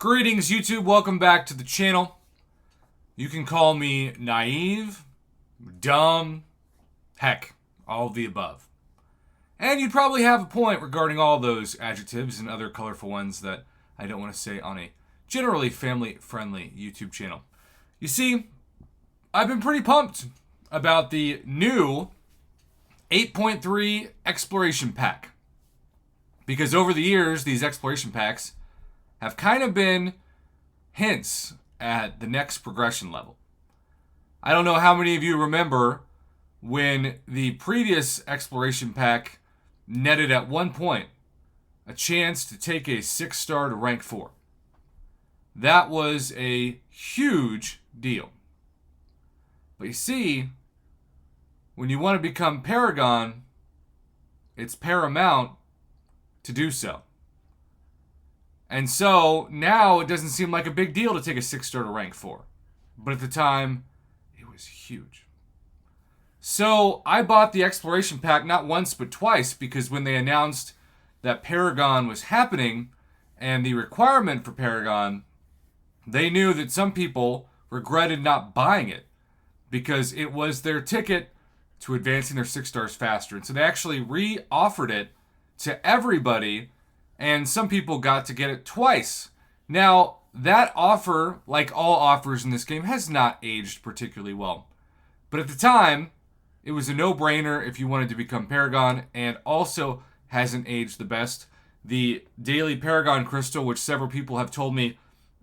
Greetings, YouTube. Welcome back to the channel. You can call me naive, dumb, heck, all of the above. And you'd probably have a point regarding all those adjectives and other colorful ones that I don't want to say on a generally family-friendly YouTube channel. You see, I've been pretty pumped about the new 8.3 Exploration Pack. Because over the years, these Exploration Packs have kind of been hints at the next progression level. I don't know how many of you remember when the previous Exploration Pack netted at one point a chance to take a 6-star to rank 4. That was a huge deal. But you see, when you want to become Paragon, it's paramount to do so. And so now it doesn't seem like a big deal to take a 6-star to rank 4. But at the time, it was huge. So I bought the Exploration Pack not once but twice, because when they announced that Paragon was happening and the requirement for Paragon, they knew that some people regretted not buying it because it was their ticket to advancing their 6 stars faster. And so they actually re-offered it to everybody, and some people got to get it twice. Now, that offer, like all offers in this game, has not aged particularly well. But at the time, it was a no-brainer if you wanted to become Paragon, and also hasn't aged the best. The daily Paragon Crystal, which several people have told me,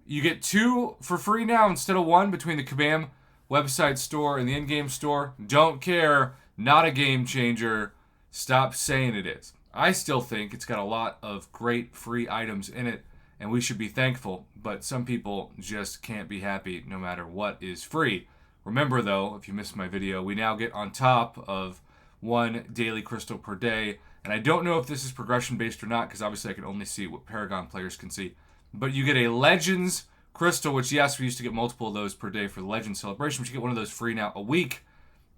you get 2 for free now instead of 1 between the Kabam website store and the in-game store. Don't care. Not a game changer. Stop saying it is. I still think it's got a lot of great free items in it, and we should be thankful, but some people just can't be happy no matter what is free. Remember, though, if you missed my video, we now get on top of 1 daily crystal per day, and I don't know if this is progression-based or not, because obviously I can only see what Paragon players can see, but you get a Legends crystal, which, yes, we used to get multiple of those per day for the Legends celebration, but you get one of those free now a week,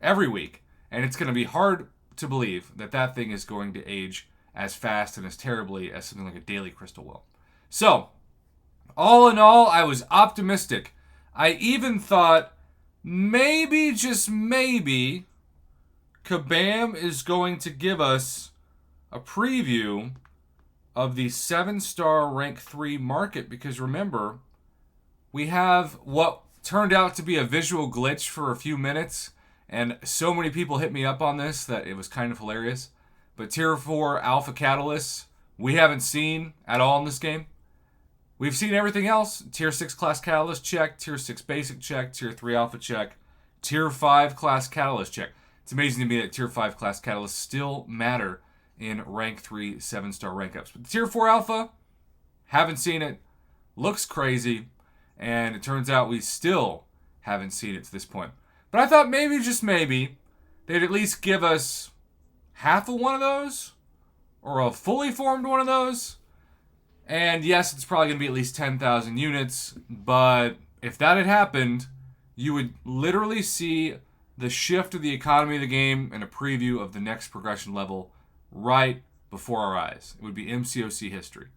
every week, and it's going to be hard to believe that that thing is going to age as fast and as terribly as something like a daily crystal will. So, all in all, I was optimistic. I even thought maybe, just maybe, Kabam is going to give us a preview of the 7-star rank 3 market, because remember, we have what turned out to be a visual glitch for a few minutes, and so many people hit me up on this that it was kind of hilarious. But Tier 4 Alpha Catalysts, we haven't seen at all in this game. We've seen everything else. Tier 6 Class Catalyst, check. Tier 6 Basic, check. Tier 3 Alpha, check. Tier 5 Class Catalyst, check. It's amazing to me that Tier 5 Class Catalysts still matter in rank 3 7-star rank ups. But Tier 4 Alpha, haven't seen it. Looks crazy. And it turns out we still haven't seen it to this point. But I thought maybe, just maybe, they'd at least give us half of one of those, or a fully formed one of those. And yes, it's probably going to be at least 10,000 units, but if that had happened, you would literally see the shift of the economy of the game and a preview of the next progression level right before our eyes. It would be MCOC history.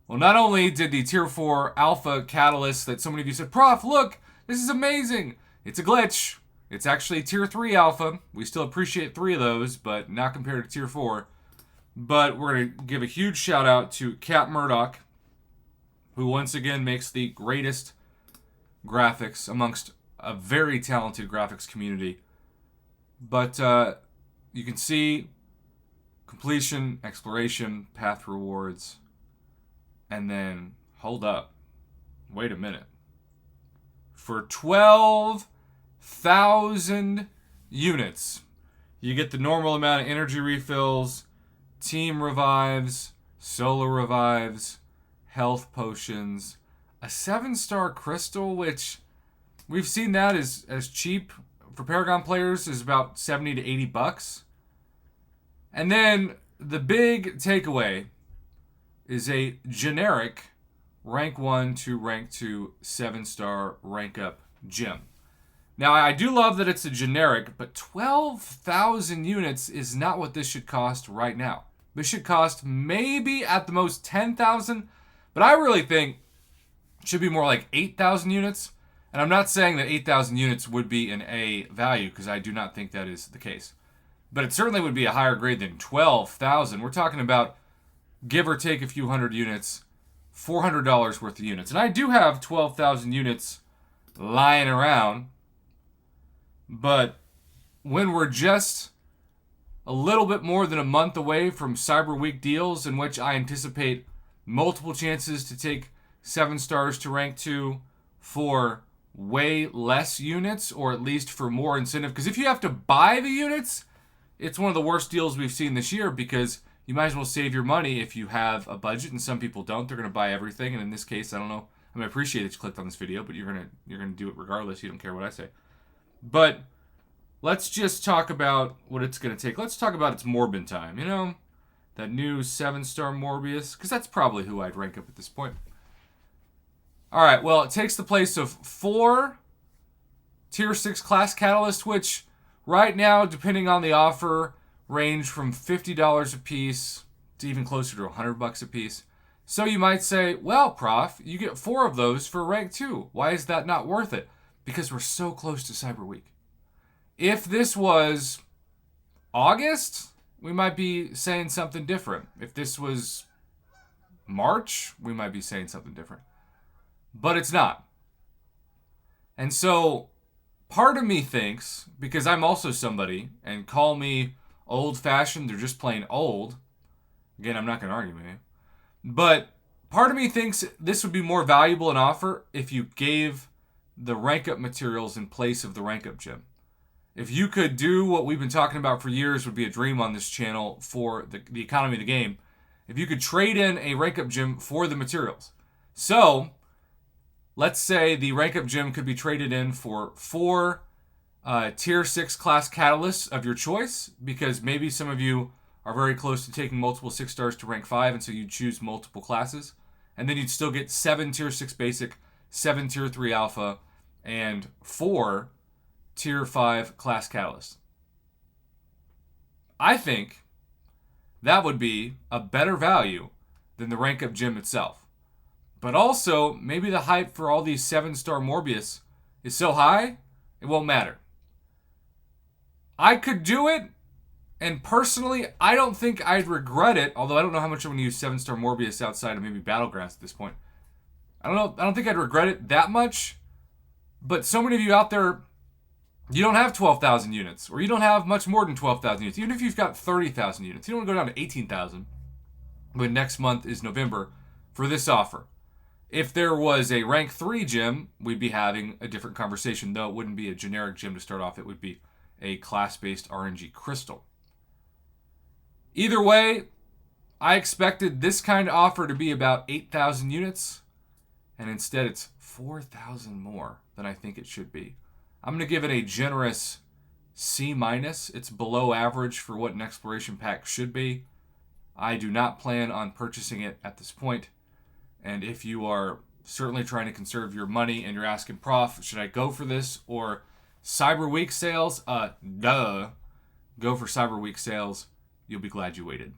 Well, not only did the Tier 4 Alpha Catalyst that so many of you said, Prof, look, this is amazing. It's a glitch. It's actually Tier 3 Alpha. We still appreciate 3 of those, but not compared to Tier 4. But we're going to give a huge shout out to Cat Murdoch, who once again makes the greatest graphics amongst a very talented graphics community. But you can see completion, exploration, path rewards, and then, hold up, wait a minute. For 12,000 units, you get the normal amount of energy refills, team revives, solo revives, health potions, a 7-star crystal, which we've seen that as cheap for Paragon players, is about 70 to 80 bucks. And then the big takeaway is a generic rank 1 to rank 2 7-star rank up gem. Now, I do love that it's a generic, but 12,000 units is not what this should cost right now. This should cost maybe at the most 10,000, but I really think Should be more like 8,000 units. And I'm not saying that 8,000 units would be an A value, because I do not think that is the case. But it certainly would be a higher grade than 12,000. We're talking about, give or take a few hundred units, $400 worth of units. And I do have 12,000 units lying around. But when we're just a little bit more than a month away from Cyber Week deals, in which I anticipate multiple chances to take 7 stars to rank 2 for way less units, or at least for more incentive. Because if you have to buy the units, it's one of the worst deals we've seen this year, because you might as well save your money if you have a budget, and some people don't. They're going to buy everything, and in this case, I don't know. I mean, I appreciate that you clicked on this video, but you're gonna do it regardless. You don't care what I say. But let's just talk about what it's going to take. Let's talk about its Morbin time. You know, that new 7-star Morbius, because that's probably who I'd rank up at this point. All right, well, it takes the place of 4 Tier 6 class catalysts, which right now, depending on the offer, range from $50 a piece to even closer to $100 a piece. So you might say, well, Prof, you get 4 of those for rank 2. Why is that not worth it? Because we're so close to Cyber Week. If this was August, we might be saying something different. If this was March, we might be saying something different. But it's not. And so part of me thinks, because I'm also somebody, and call me old-fashioned or just plain old. Again, I'm not going to argue with you. But part of me thinks this would be more valuable an offer if you gave the rank-up materials in place of the rank-up gem. If you could do what we've been talking about for years, would be a dream on this channel for the economy of the game. If you could trade in a rank-up gem for the materials. So let's say the rank-up gem could be traded in for 4 Tier 6 class catalysts of your choice, because maybe some of you are very close to taking multiple 6 stars to rank 5, and so you'd choose multiple classes. And then you'd still get 7 Tier 6 basic, 7 Tier 3 alpha, and 4 Tier 5 class catalysts. I think that would be a better value than the rank-up gem itself. But also, maybe the hype for all these 7-star Morbius is so high, it won't matter. I could do it, and personally, I don't think I'd regret it, although I don't know how much I'm going to use 7-star Morbius outside of maybe Battlegrounds at this point. I don't think I'd regret it that much, but so many of you out there, you don't have 12,000 units, or you don't have much more than 12,000 units. Even if you've got 30,000 units, you don't want to go down to 18,000 when next month is November for this offer. If there was a rank 3 gem, we'd be having a different conversation, though it wouldn't be a generic gem to start off. It would be a class-based RNG crystal. Either way, I expected this kind of offer to be about 8,000 units, and instead it's 4,000 more than I think it should be. I'm going to give it a generous C-. It's below average for what an exploration pack should be. I do not plan on purchasing it at this point. And if you are certainly trying to conserve your money and you're asking, Prof, should I go for this or Cyber Week sales? Duh. Go for Cyber Week sales. You'll be glad you waited.